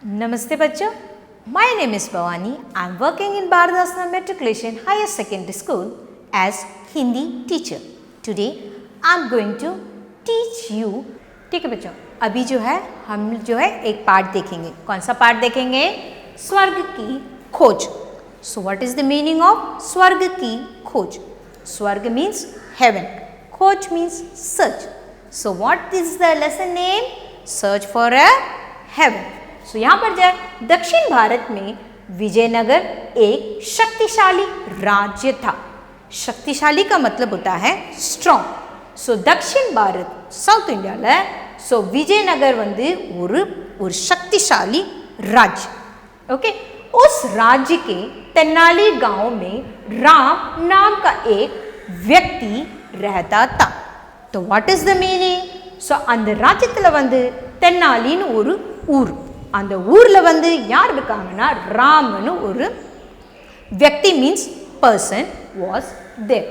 Namaste bachcho. My name is Bhavani. I am working in Bharadasana Matriculation Higher Secondary School as Hindi teacher. Today I am going to teach you. ठीक है बच्चों, अभी जो है हम जो है एक पाठ देखेंगे. कौन सा पाठ देखेंगे? स्वर्ग की खोज. So what is the meaning of स्वर्ग की खोज? स्वर्ग means heaven. खोज means search. So what is the lesson name? Search for a heaven. So यहाँ पर जो है दक्षिण भारत में विजयनगर एक शक्तिशाली राज्य था. शक्तिशाली का मतलब होता है strong. So दक्षिण भारत साउथ इंडियाல so विजयनगर வந்து ஒரு शक्तिशाली राज्य. ओके, उस राज्य के तेनाली गांव में राम नाम का एक व्यक्ति रहता था. तो व्हाट इज द मीनिंग? सो அந்த ராஜ்யத்துல வந்து தென்னாலின்னு ஒரு ஊர். அந்த ஊர்ல வந்து யார் இருக்காங்கன்னா ராமன்னு ஒரு व्यक्ति मीन्स पर्सन वाज देयर.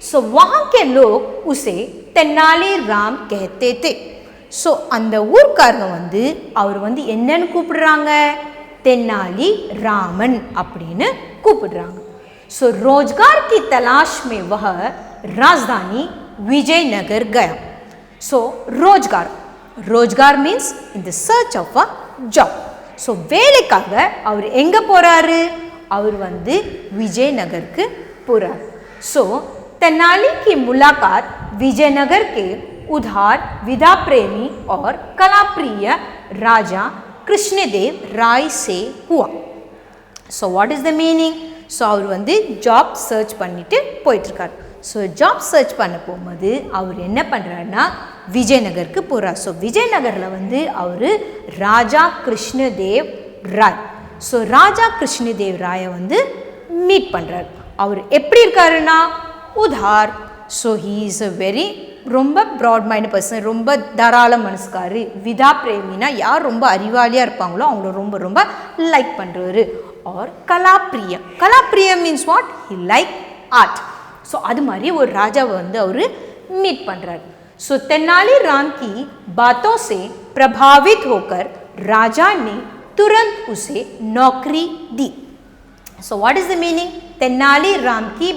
सो वहां के लोग उसे तेनाली राम कहते थे. सो அந்த ஊர்க்காரங்க வந்து அவர் வந்து என்னன்னு கூப்பிடுறாங்க? तेनाली रामन அப்படின்னு கூப்பிடுறாங்க. सो रोजगार की तलाश में वह राजधानी विजयनगर गया. सो रोजगार means in the search of a job. So வேலைக்காக அவர் எங்க போறாரு? அவர் வந்து विजयनगर போறார். सो तेनाली की मुलाकात विजयनगर के उदार विधा प्रेमी और कला प्रिय राजा कृष्णदेव राय से हुआ. So what is the meaning? So அவர் வந்து ஜாப் சர்ச் பண்ணிட்டு போயிட்டு இருக்கார். ஸோ ஜாப் சர்ச் பண்ண போகும்போது அவர் என்ன பண்ணுறாருன்னா விஜயநகருக்கு போகிறார். ஸோ விஜயநகரில் வந்து அவர் ராஜா கிருஷ்ணதேவ் ராய். ஸோ ராஜா கிருஷ்ணதேவ் ராயை வந்து மீட் பண்ணுறார். அவர் எப்படி இருக்காருன்னா உதார். So he is a very ரொம்ப ப்ராட் மைண்ட் பர்சன், ரொம்ப தாராள மனசுக்காரு. விதா பிரேமினா யார் ரொம்ப அறிவாளியாக இருப்பாங்களோ அவங்கள ரொம்ப ரொம்ப லைக் பண்ணுறாரு. और கலாப்பிரியம். கலாப்பிரியம் means what? He like art. So அது மாதிரி ஒரு ராஜாவை வந்து அவர் மீட் பண்ணுறாரு. ஸோ तेनाली राम की बातों से प्रभावित होकर राजा ने तुरंत उसे नौकरी दी. So what is the meaning? Tenali Ram की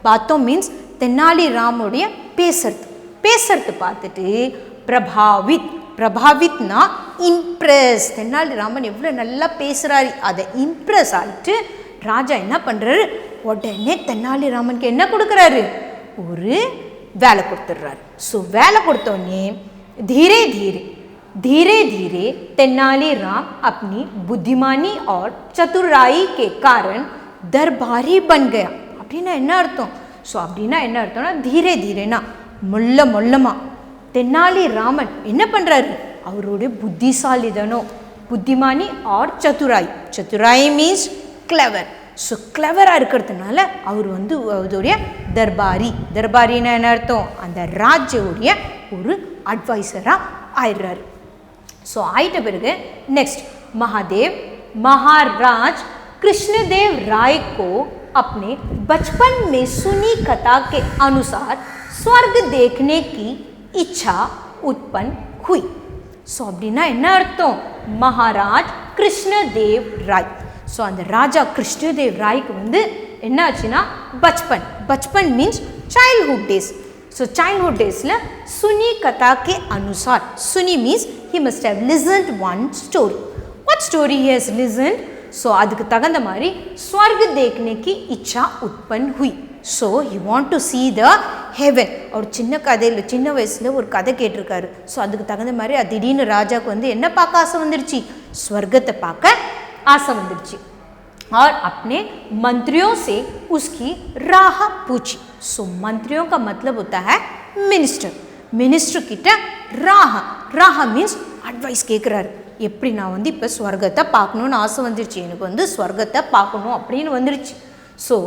बातों मीन्स तेनाली ராமுடைய பேசுறது பார்த்துட்டு பிரபாவித்னா இம்ப்ரெஸ். தென்னாலி ராமன் எவ்வளோ நல்லா பேசுகிறாரு அதை இம்ப்ரெஸ் ஆகிட்டு ராஜா என்ன பண்ணுறாரு? உடனே தென்னாலி ராமனுக்கு என்ன கொடுக்குறாரு? ஒரு வேலை கொடுத்துட்றாரு. ஸோ வேலை கொடுத்தோடனே धीरे धीरे तेनाली राम अपनी बुद्धिमानी और चतुराई के कारण दरबारी बन गया. அப்படின்னா என்ன அர்த்தம்? ஸோ அப்படின்னா என்ன அர்த்தம்னா धीरे धीरेனா மொல்லமா தென்னாலி ராமன் என்ன பண்ணுறாரு? அவருடைய புத்திசாலிதனம், புத்திமானி ஆர் சத்துராய் மீன்ஸ் கிளவர். ஸோ கிளவராக இருக்கிறதுனால அவர் வந்து அவருடைய தர்பாரின்னா என்ன அர்த்தம்? அந்த ராஜ்யோடைய ஒரு அட்வைசராக ஆயிடுறாரு. ஸோ ஆயிட்ட பிறகு नेक्स्ट महाराज कृष्णदेव राय को अपने बचपन में सुनी कथा के अनुसार स्वर्ग देखने की इच्छा उत्पन्न हुई. ஸோ அப்படின்னா என்ன அர்த்தம்? மகாராஜ் கிருஷ்ணதேவ் ராய். ஸோ அந்த ராஜா கிருஷ்ணதேவ் ராய்க்கு வந்து என்ன ஆச்சுன்னா பச்பன் means childhood days. So childhood டேஸில் சுனி கதா கே அனுசார். சுனி means he must have listened one story. What story he has listened? So அதுக்கு தகுந்த மாதிரி ஸ்வர்க் தேக்னே கி இச்சா உற்பன் ஹுய். So he want to see the heaven. அவர் சின்ன வயசில் ஒரு கதை கேட்டிருக்காரு. ஸோ அதுக்கு தகுந்த மாதிரி அது திடீர்னு ராஜாவுக்கு வந்து என்ன பார்க்க ஆசை வந்துருச்சு? ஸ்வர்கத்தை பார்க்க आशा வந்துருச்சு. और अपने मंत्रियों से उसकी राह पूछी. सो मंत्रियों का मतलब होता है मिनिस्टर கிட்ட ராஹ மீன்ஸ் அட்வைஸ் கேட்குறாரு. எப்படி நான் வந்து இப்போ ஸ்வர்கத்தை பார்க்கணுன்னு ஆசை வந்துருச்சு, எனக்கு வந்து ஸ்வர்கத்தை பார்க்கணும் அப்படின்னு வந்துருச்சு. ஸோ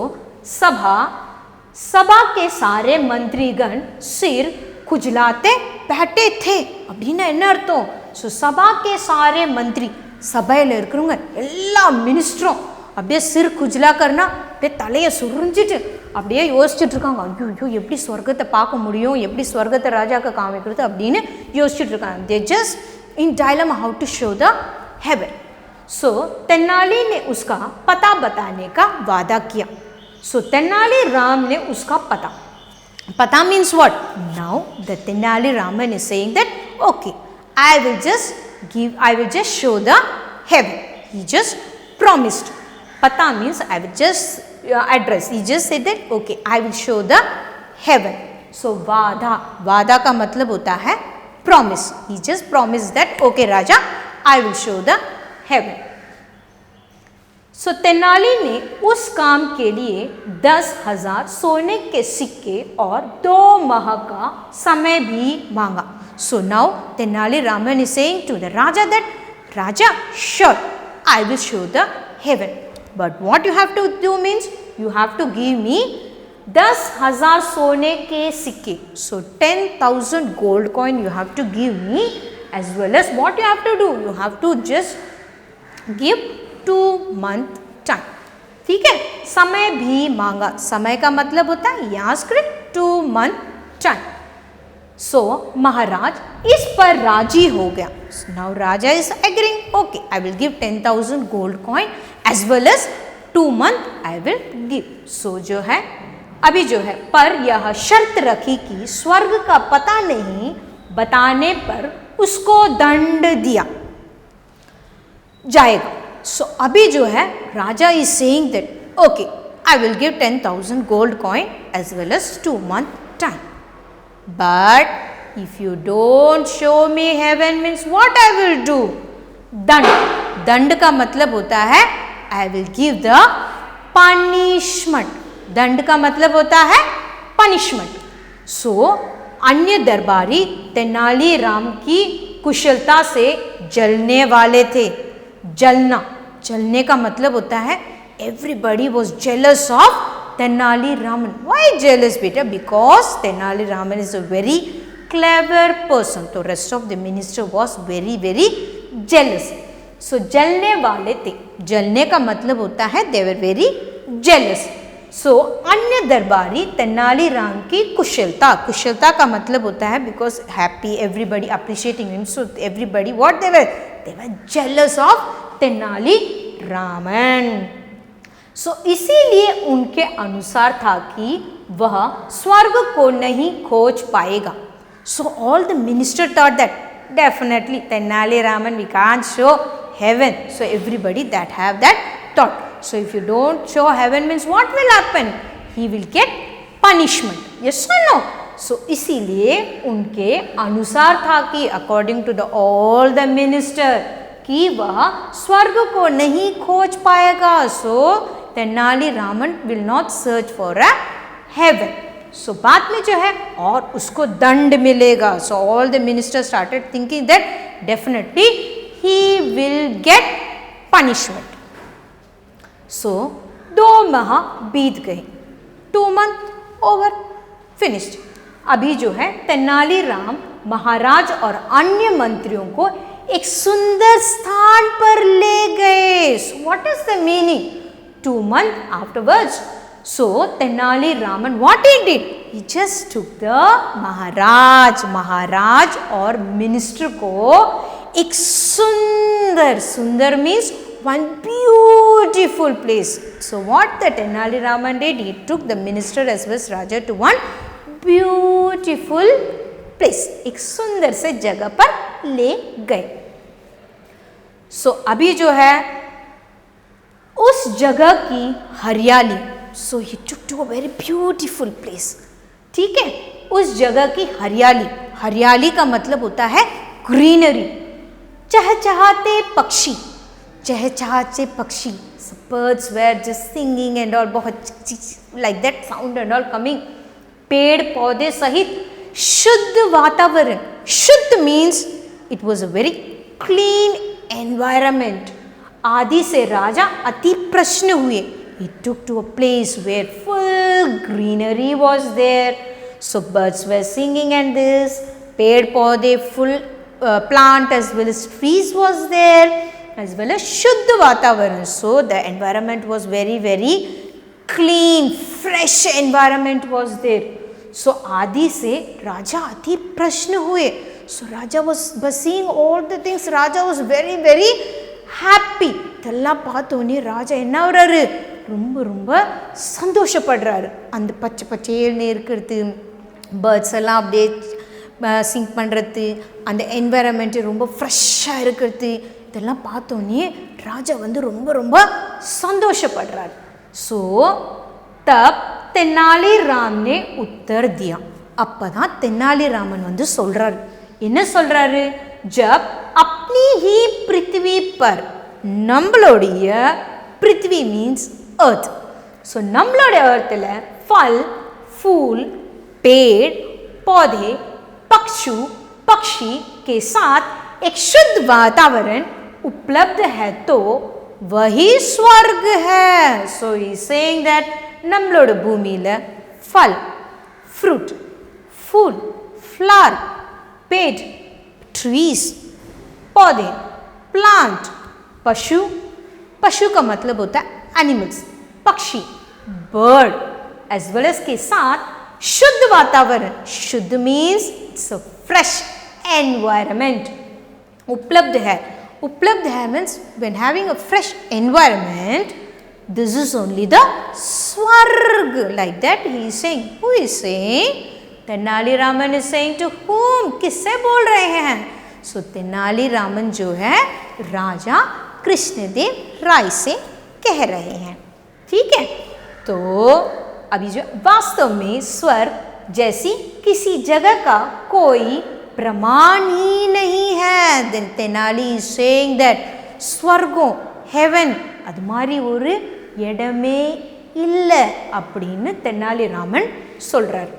सभा के सारे मंत्रीगण सिर खुजलाते बैठे थे. அப்படின்னா என்ன அர்த்தம்? ஸோ சபா கே சாரே மந்திரி, சபையில் இருக்கிறவங்க எல்லா மினிஸ்டரும் அப்படியே சிறு குஜ்லாக்கர்னா அப்படியே தலையை சுரிஞ்சிட்டு அப்படியே யோசிச்சுட்டு இருக்காங்க. ஐயோ எப்படி ஸ்வர்கத்தை பார்க்க முடியும், எப்படி ஸ்வர்கத்தை ராஜாவுக்கு காமிக்கிறது அப்படின்னு யோசிச்சுட்டு இருக்காங்க. They just in dilemma how to show the heaven. So Tenali ने उसका पता बताने का वादा किया. So तेनाली राम ने उसका पता means what? Now the Tenali Raman is saying that okay, I will just show the heaven. He just promised. Pata means I will just address. He just said that okay, I will show the heaven. So वादा का मतलब होता है promise. He just promised that okay Raja, I will show the heaven. So Tenali ने उस काम के लिए 10,000 सोने के सिक्के और 2 माह का समय भी मांगा. So now Tenali Raman is saying to the Raja that Raja, sure, I will show the heaven. But what you have to do means you have to give me 10,000 सोने के सिक्के. So 10,000 gold coin you have to give me, as well as what you have to do, you have to just give 2 month time. ठीक है. समय भी मांगा. समय का मतलब होता है यहाँ स्क्रिप्ट 2 month time. So महाराज इस पर राजी हो गया. So now Raja is agreeing. Okay, I will give 10,000 gold coin as well as 2 month I will give. So जो है अभी जो है पर यह शर्त रखी कि स्वर्ग का पता नहीं बताने पर उसको दंड दिया जाएगा. So अभी जो है राजा is saying that okay, I will give 10,000 gold coin as well as 2 month time. But if you don't show me heaven means what I will do? दंड का मतलब होता है I will give the punishment. दंड का मतलब होता है punishment. So अन्य दरबारी तेनाली राम की कुशलता से जलने वाले थे. जलने का मतलब होता है everybody was jealous of Tenali Raman. Why jealous बेटा? Because Tenali Raman is a very clever person. तो rest of the minister was very jealous. So जलने वाले थे. जलने का मतलब होता है they were very jealous. So अन्य दरबारी तेनाली राम की कुशलता का मतलब होता है because happy, everybody appreciating him. So everybody what they were jealous of Tenali Raman. So इसीलिए उनके अनुसार था कि वह स्वर्ग को नहीं खोज पाएगा. So all the minister thought that definitely Tenali Raman we can't show heaven. So everybody that have that thought. So if you don't show heaven means what will happen? He will get punishment. Yes or no? So इसीलिए उनके अनुसार था कि according to all the minister कि वह स्वर्ग को नहीं खोज पाएगा. So Tenali Raman will not search for a heaven. So बाद में जो है और उसको दंड मिलेगा. So all the ministers started thinking that definitely he will get punishment. So 2 माह बीत गए. 2 month over, finished. अभी जो है तेनाली राम महाराज और अन्य मंत्रियों को एक सुंदर स्थान पर ले गए. So what is the meaning? 2 months afterwards, so Tenali Raman what he did? He just took the महाराज और मिनिस्टर को एक सुंदर means one beautiful place. So what the Tenali Raman did? He took the minister as well as Raja to one beautiful place. एक सुंदर से जगह पर ले गए. So अभी जो है उस जगह की हरियाली. So he took to a very beautiful place. ठीक है. उस जगह की हरियाली का मतलब होता है ग्रीनरी. चहचहाते पक्षी. So birds were just singing and all, बहुत like that sound and all coming. पेड़ पौधे सहित शुद्ध वातावरण. शुद्ध means it was a very clean environment. आदि से राजा अति प्रसन्न हुए. He took to a place where full greenery was there. So birds were singing and this, पेड़ पौधे full plant as well as trees was there, as well as शुद्ध वातावरण. So the environment was very clean, fresh environment was there. So आदि से राजा अति प्रसन्न हुए. So Raja was seeing all the things. Raja was very happy. இதெல்லாம் பார்த்தோன்னே ராஜா என்ன ஆகுறாரு, ரொம்ப ரொம்ப சந்தோஷப்படுறாரு. அந்த பச்சை பச்சைன்னு இருக்கிறது, பேர்ட்ஸ் எல்லாம் அப்படியே சிங்க் பண்ணுறது, அந்த என்வைரன்மெண்ட்டு ரொம்ப ஃப்ரெஷ்ஷாக இருக்கிறது, இதெல்லாம் பார்த்தோன்னே ராஜா வந்து ரொம்ப ரொம்ப சந்தோஷப்படுறாரு. ஸோ தப் தெனாலிராம் ने उत्तर दिया. அப்போ தான் தெனாலிராமன் வந்து சொல்கிறாரு. என்ன சொல்கிறாரு, ஜப் அப்னி ஹி பிருத்திவி பர், நம்மளுடைய பிருத்திவி மீன்ஸ் earth. ஸோ நம்மளுடைய earthல फल फूल पेड़ पौधे पक्षु पक्षी के साथ एक शुद्ध वातावरण उपलब्ध है तो वही स्वर्ग है. So he is saying that நம்மளோட பூமியில फल fruit फूल flower पेड़ trees पौधे plant पशु, पशु का मतलब होता है एनिमल्स, पक्षी बर्ड एज वेल एज के साथ शुद्ध वातावरण. शुद्ध means it's a fresh environment. उपलब्ध है, उपलब्ध है means when having a fresh environment, this is only the स्वर्ग. Like that he is saying. Who is saying? Tenaliraman is saying to whom? किससे बोल रहे हैं? सो तेनालीरामन जो है राजा कृष्णदेव राय से कह रहे हैं. ठीक है, तो अभी जो वास्तव में स्वर्ग जैसी किसी जगह का कोई प्रमाण ही नहीं है. Then Tenali is saying that ஸ்வர்கம் ஹெவன் அது மாதிரி ஒரு இடமே இல்லை அப்படின்னு தெனாலிராமன் சொல்கிறார்.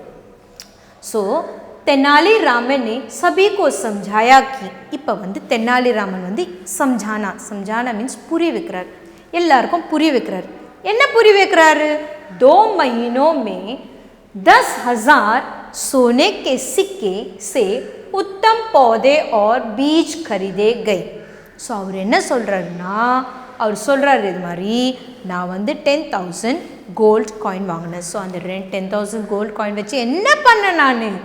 ஸோ தெனாலிராமன் ने सभी को समझाया कि இப்போ வந்து தெனாலிராமன் வந்து समझाना மீன்ஸ் புரிய வைக்கிறார், எல்லாருக்கும் புரிய வைக்கிறார். என்ன புரிய வைக்கிறாரு? 2 महीनों में 10,000 सोने के सिक्के से उत्तम पौधे और बीज खरीदे गए. ஸோ அவர் என்ன சொல்கிறாருன்னா, அவர் சொல்கிறாரு இது மாதிரி நான் வந்து 10,000 கோல்ட் காயின் வாங்கினேன். ஸோ அந்த 10,000 கோல்ட் காயின் வச்சு என்ன பண்ணேன் நான்?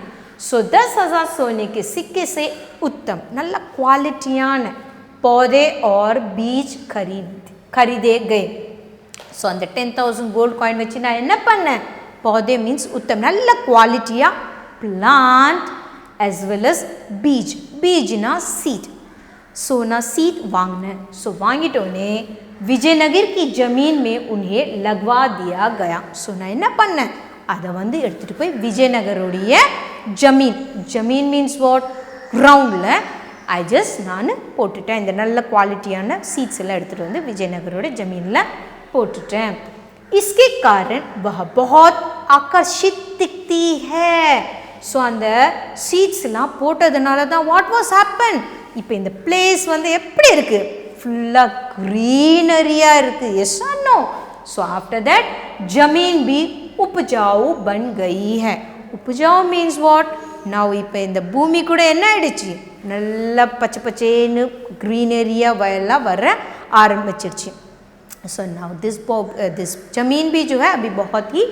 ஸோ 10,000 सोने के सिक्के से उत्तम நல்ல குவாலிட்டியான पौधे और बीज खरीदे गए. ஸோ அந்த 10,000 கோல்ட் காயின் வச்சு நான் என்ன பண்ணேன்? पौधे मीन्स उत्तम நல்ல குவாலிட்டியாக प्लांट एज वेल एज बीज, बीजना सीड. सो ना सीड वांगने. सो वांगिटोने विजयनगर की ज़मीन में उन्हें लगवा दिया गया. सो ना என்ன பண்ணேன்? அதை வந்து எடுத்துகிட்டு போய் விஜயநகருடைய ஜமீன், ஜமீன் மீன்ஸ் வாட், கிரவுண்டில் ஐ ஜஸ்ட் நான் போட்டுட்டேன். இந்த நல்ல குவாலிட்டியான சீட்ஸ் எல்லாம் எடுத்துகிட்டு வந்து விஜயநகரோட ஜமீனில் போட்டுட்டேன். इसके कारण वह बहुत आकर्षित दिखती है. ஸோ அந்த சீட்ஸ்லாம் போட்டதுனால தான் வாட் வாஸ் ஹேப்பன், இப்போ இந்த பிளேஸ் வந்து எப்படி இருக்குது? ஃபுல்லாக க்ரீனரியாக இருக்குது. Yes or no? So after that ஜமீன் भी उपजाऊ बन गई है. उपजाऊ मीन्स वाट, now இப்போ இந்த பூமி கூட என்ன ஆயிடுச்சு? நல்லா பச்சை பச்சேன்னு க்ரீனரியாக வயலாக வர ஆரம்பிச்சிருச்சு. सो नाउ दिस जमीन भी जो है अभी बहुत ही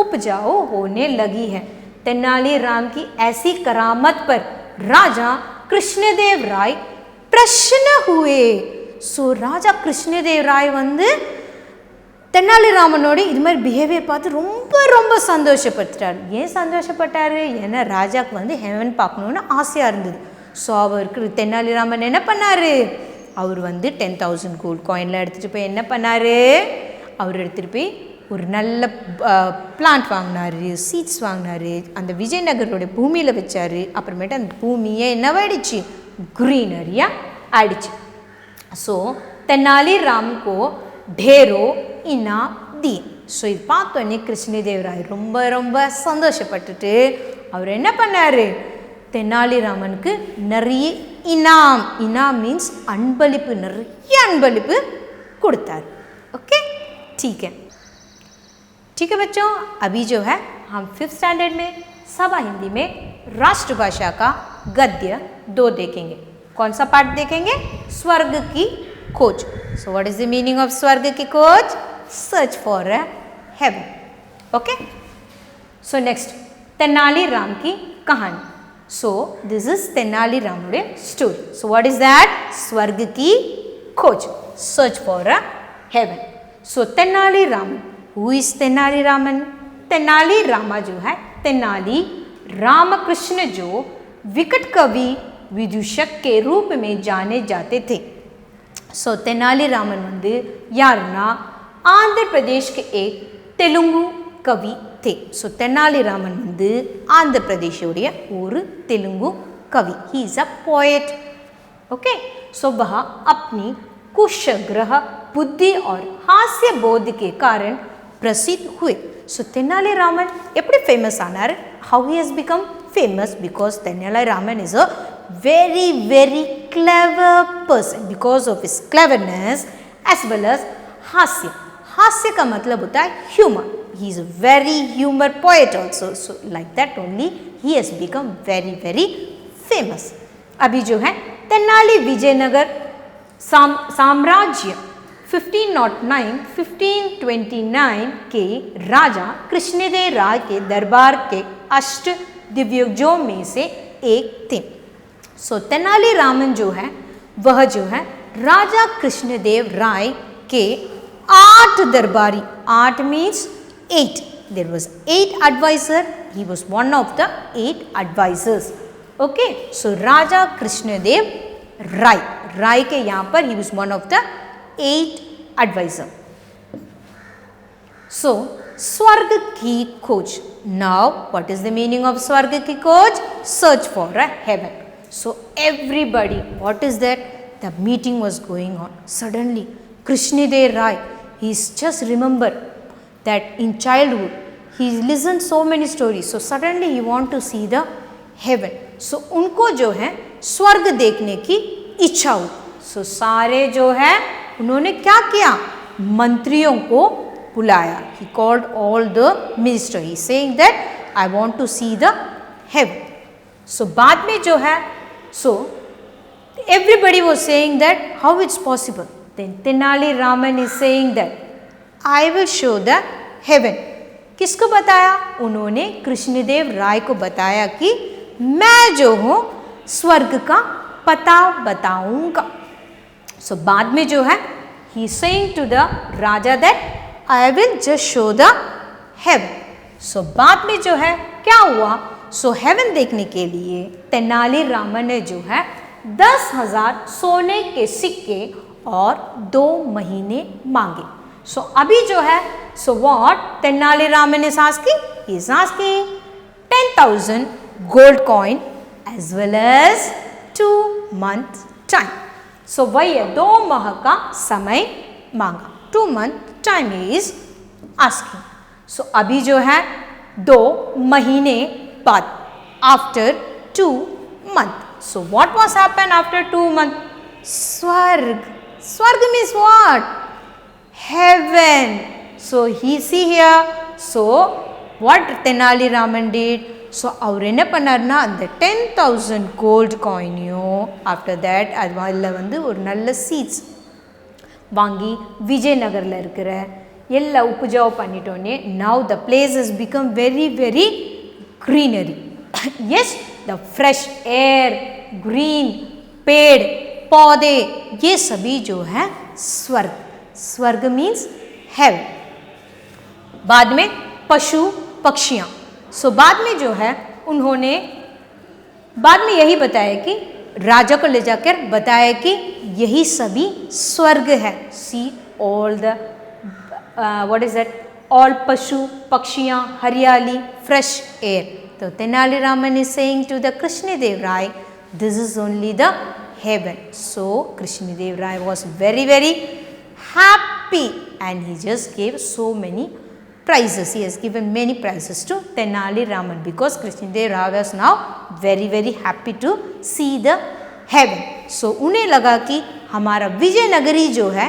उपजाऊ होने लगी है. तेनालीराम की ऐसी करामत पर राजा कृष्णदेव राय प्रसन्न हुए. सो राजा कृष्णदेव राय வந்து தெனாலிராமனோட இது மாதிரி பிஹேவியர் பார்த்து ரொம்ப ரொம்ப சந்தோஷப்பட்டுட்டார். ஏன் சந்தோஷப்பட்டார்? ஏன்னா ராஜாவுக்கு வந்து ஹெவன் பார்க்கணுன்னு ஆசையாக இருந்தது. ஸோ அவருக்கு தெனாலிராமன் என்ன பண்ணார்? அவர் வந்து 10,000 கோல்ட் காயினில் எடுத்துகிட்டு போய் என்ன பண்ணார்? அவர் எடுத்துகிட்டு போய் ஒரு நல்ல பிளான்ட் வாங்கினார், சீட்ஸ் வாங்கினார், அந்த விஜயநகரோட பூமியில் வச்சார். அப்புறமேட்டு அந்த பூமியை என்னவாயிடுச்சு? க்ரீனரியாக ஆயிடுச்சு. ஸோ தெனாலிராம்கோ ढेरों इनाम दी. ஸோ இது பார்த்தோன்னே கிருஷ்ணதேவராய் ரொம்ப ரொம்ப சந்தோஷப்பட்டுட்டு அவர் என்ன பண்ணார்? தெனாலிராமனுக்கு நிறைய इनाम, इनाम मीन्स अनबलिப்பு, நிறைய अनबलिப்பு கொடுத்தார். ओके, ठीक है. ठीक है बच्चों, अभी जो है हम 5th स्टैंडर्ड में सभा हिंदी में राष्ट्रभाषा का गद्य 2 देखेंगे. कौन सा पाठ देखेंगे? स्वर्ग की खोज. So what is the meaning of स्वर्ग की खोज? Search for a heaven. Okay. So next, Tenaliram की कहानी. So this is Tenaliram story. So what is that? स्वर्ग की खोज. search for a heaven. So Tenali Raman, who is Tenali Raman? Tenali Rama जो है, तेनाली रामकृष्ण जो विकट कवि विदूषक के रूप में जाने जाते थे. सो तेनाली रामन வந்து யாருன்னா ஆந்திர பிரதேஷ் के एक तेलुगु कवि थे. सो तेनाली रामन வந்து ஆந்திர பிரதேஷோடைய ஒரு तेलुगु कवि. He is a poet. Okay. So वह अपनी कुशग्रह बुद्धि और हास्य बोध के कारण प्रसिद्ध हुए. सो तेनाली रामन எப்படி ஃபேமஸ் ஆனார்? how he has become famous? because Tenali Raman is a very very clever person. because of his cleverness as well as हास्य. हास्य का मतलब होता है humor. he is a very humor poet also. so like that only he has become very very famous. अभी जो है तेनाली विजयनगर साम्राज्य 1509-1529 के राजा कृष्णदेव राय के दरबार के अष्ट दिव्योजों में से एक थे. सो तेनाली रामन जो है वह जो है राजा कृष्णदेव राय के 8 दरबारी. 8 means 8. There was 8 advisor. He was one of the 8 advisors. Okay. So Raja Krishnadev Raya, Raya के यहाँ पर he was one of the 8 advisor. So स्वर्ग की खोज. Now what is the meaning of स्वर्ग की खोज? Search for a heaven. So everybody, what is that? The meeting was going on. Suddenly Krishnadev Rai, he's just remember that in childhood he listened so many stories. So suddenly he want to see the heaven. So उनको जो है स्वर्ग देखने की इच्छा हुई. So सारे जो है उन्होंने क्या किया? मंत्रियों को बुलाया. He called all the minister. He saying that I want to see the heaven. So बाद में जो है, so everybody was saying that how it's possible. Then Tenali Raman is saying that I will show the heaven. किसको बताया? उन्होंने कृष्णदेव राय को बताया कि मैं जो हूँ स्वर्ग का पता बताऊंगा. So बाद में जो है he saying to the Raja that I will just show the heaven. So बाद में जो है क्या हुआ? So heaven देखने के लिए तेनाली रामन ने जो है 10,000 सोने के सिक्के और 2 महीने मांगे. So अभी जो है so what Tenali Raman is asking? He is asking 10,000 gold coin as well as 2 months time. सो वही है 2 माह का समय मांगा. 2 month time is asking. So अभी जो है 2 महीने बाद after 2 month. So what was happen after 2 month? स्वर्ग. स्वर्ग means what? Heaven. So he see here. So what Tenali Raman did? So அவர் என்ன பண்ணார்னா அந்த 10,000 கோல்டு காயினையும் ஆஃப்டர் தேட் அதில் வந்து ஒரு நல்ல சீட்ஸ் வாங்கி விஜயநகரில் இருக்கிற எல்லா உப்புஜாவு பண்ணிட்டோன்னே now the place is become very very greenery. Yes, the fresh air, green पेड़ पौधे, ये सभी जो है स्वर्ग. स्वर्ग मीन्स हेवन. बाद में पशु पक्षियाँ. सो बाद में जो है उन्होंने बाद में यही बताया कि राजा को ले जाकर बताया कि यही सभी स्वर्ग है. See all the what is that? All पशु पक्षियाँ, हरियाली, फ्रेश एयर. तो Tenali Raman is saying to the Krishnadev Raya this is only the heaven. So Krishnadev Rai was very very happy and he just gave so many prizes. He has given many prizes to Tenali Raman because Krishnadev Rai was now very very happy to see the heaven. So उन्हें लगा कि हमारा विजयनगरी जो है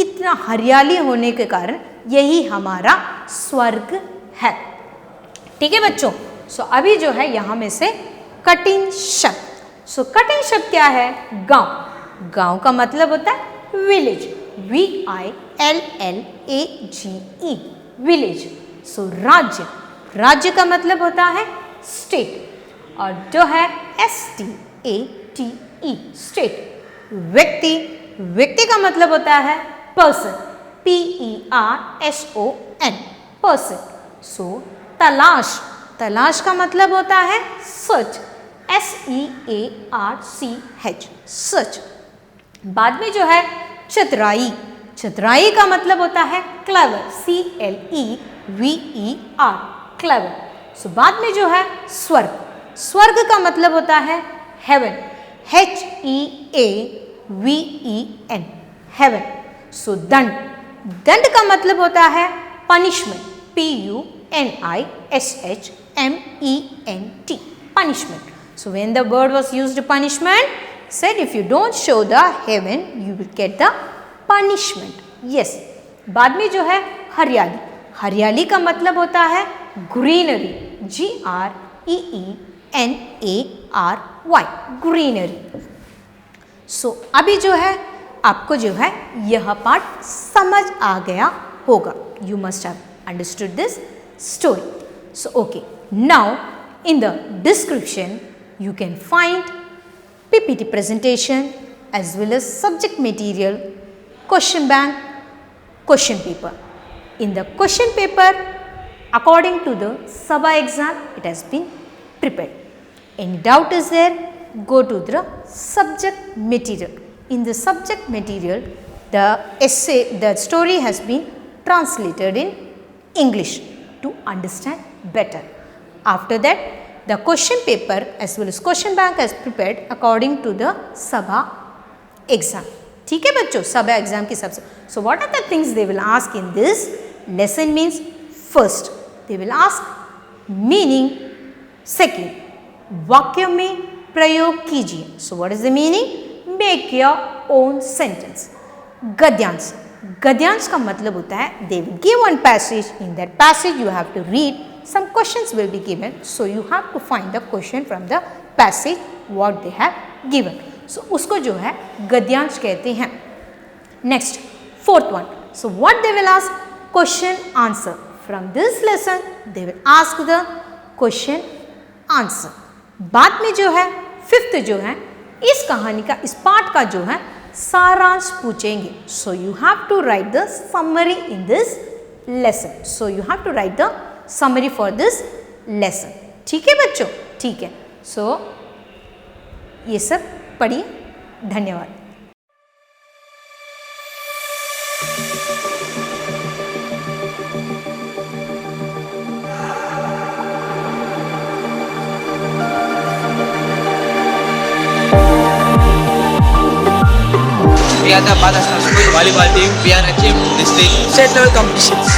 इतना हरियाली होने के कारण यही हमारा स्वर्ग है. ठीक है बच्चों. सो अभी जो है यहाँ में से कठिन शब्द. सो कठिन शब्द क्या है? गांव. गांव का मतलब होता है विलेज. VILLAGE village. सो राज्य. राज्य का मतलब होता है स्टेट. और जो है STATE स्टेट. व्यक्ति व्यक्ति का मतलब होता है पर्सन, Person, पर्सन। सो तलाश, तलाश का मतलब होता है सर्च, Search, सर्च। बाद में जो है चतुराई, चतुराई का मतलब होता है क्लेवर, Clever, क्लेवर। सो बाद में जो है स्वर्ग, स्वर्ग का मतलब होता है हेवन, Heaven, हेवन। सो दंड, दंड का मतलब होता है punishment, Punishment, punishment। So when the word was used punishment, said if you don't show the heaven, you will get the punishment. Yes. बाद में जो है हरियाली, हरियाली का मतलब होता है ग्रीनरी, Greenery, ग्रीनरी। सो अभी जो है आपको जो है यह पार्ट समझ आ गया होगा। You must have understood this story. So okay, now in the description you can find PPT presentation as well as subject material, question bank, question paper. In the question paper, according to the Sabha exam, it has been prepared. Any doubt is there? Go to the subject material. In the subject material, the essay, the story has been translated in English to understand better. After that, the question paper as well as question bank is prepared according to the Sabha exam. ठीक है बच्चों, Sabha exam की सबसे। So what are the things they will ask in this lesson? Means first they will ask meaning, second वाक्य में प्रयोग कीजिए। So what is the meaning? Make your own sentence. गद्यांश, गद्यांश का मतलब होता है they will give one passage, in that passage you have to read, some questions will be given, so you have to find the question from the passage what they have given. So उसको जो है गद्यांश कहते हैं। Next, fourth one. So what they will ask? Question answer. From this lesson they will ask the question answer. बाद में जो है fifth जो है इस कहानी का, इस पाठ का जो है सारांश पूछेंगे। So you have to write the summary in this lesson. So you have to write the summary for this lesson. ठीक है बच्चों, ठीक है। सो ये सब पढ़िए। धन्यवाद। We are the Badasana School volleyball team. We are achieved district state level competitions.